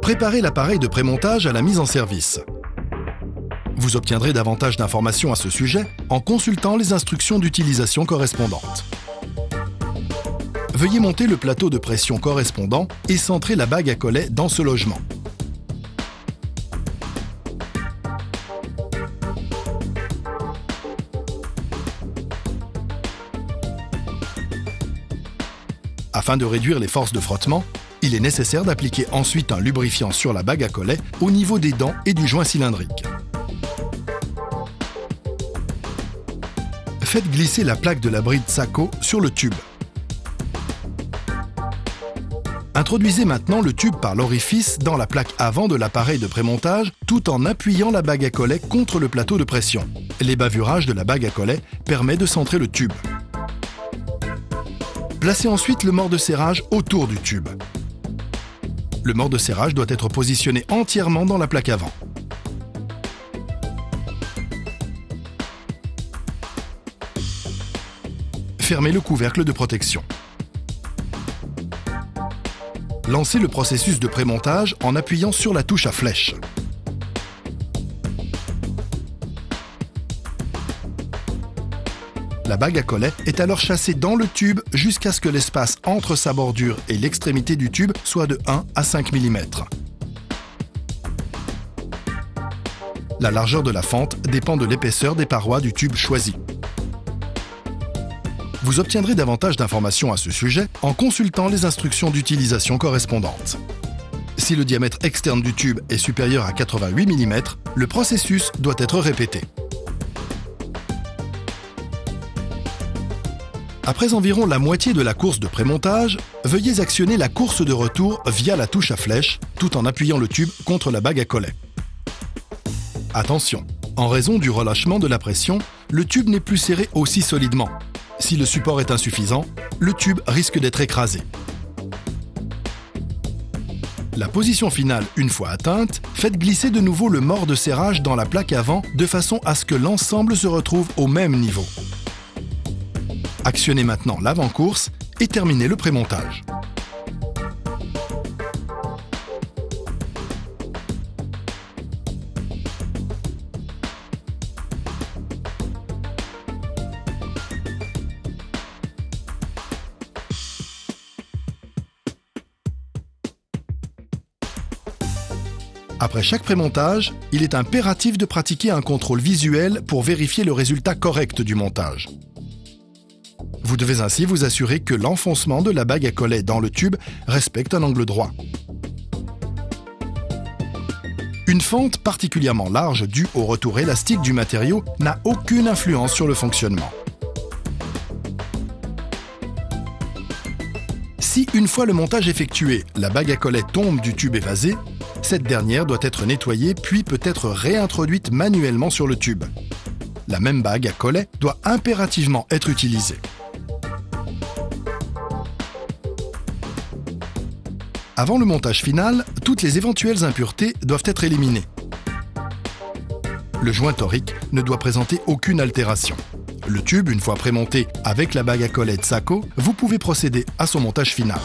Préparez l'appareil de prémontage à la mise en service. Vous obtiendrez davantage d'informations à ce sujet en consultant les instructions d'utilisation correspondantes. Veuillez monter le plateau de pression correspondant et centrer la bague à collet dans ce logement. Afin de réduire les forces de frottement, il est nécessaire d'appliquer ensuite un lubrifiant sur la bague à collet au niveau des dents et du joint cylindrique. Faites glisser la plaque de la bride Sako sur le tube. Introduisez maintenant le tube par l'orifice dans la plaque avant de l'appareil de prémontage tout en appuyant la bague à collet contre le plateau de pression. L'ébavurage de la bague à collet permet de centrer le tube. Placez ensuite le mort de serrage autour du tube. Le mort de serrage doit être positionné entièrement dans la plaque avant. Fermez le couvercle de protection. Lancez le processus de prémontage en appuyant sur la touche à flèche. La bague à collet est alors chassée dans le tube jusqu'à ce que l'espace entre sa bordure et l'extrémité du tube soit de 1 à 5 mm. La largeur de la fente dépend de l'épaisseur des parois du tube choisi. Vous obtiendrez davantage d'informations à ce sujet en consultant les instructions d'utilisation correspondantes. Si le diamètre externe du tube est supérieur à 88 mm, le processus doit être répété. Après environ la moitié de la course de prémontage, veuillez actionner la course de retour via la touche à flèche, tout en appuyant le tube contre la bague à collet. Attention, en raison du relâchement de la pression, le tube n'est plus serré aussi solidement. Si le support est insuffisant, le tube risque d'être écrasé. La position finale, une fois atteinte, faites glisser de nouveau le mort de serrage dans la plaque avant de façon à ce que l'ensemble se retrouve au même niveau. Actionnez maintenant l'avant-course et terminez le prémontage. Après chaque prémontage, il est impératif de pratiquer un contrôle visuel pour vérifier le résultat correct du montage. Vous devez ainsi vous assurer que l'enfoncement de la bague à collet dans le tube respecte un angle droit. Une fente particulièrement large due au retour élastique du matériau n'a aucune influence sur le fonctionnement. Si, une fois le montage effectué, la bague à collet tombe du tube évasé, cette dernière doit être nettoyée puis peut être réintroduite manuellement sur le tube. La même bague à collet doit impérativement être utilisée. Avant le montage final, toutes les éventuelles impuretés doivent être éliminées. Le joint torique ne doit présenter aucune altération. Le tube, une fois prémonté avec la bague à collet Sako, vous pouvez procéder à son montage final.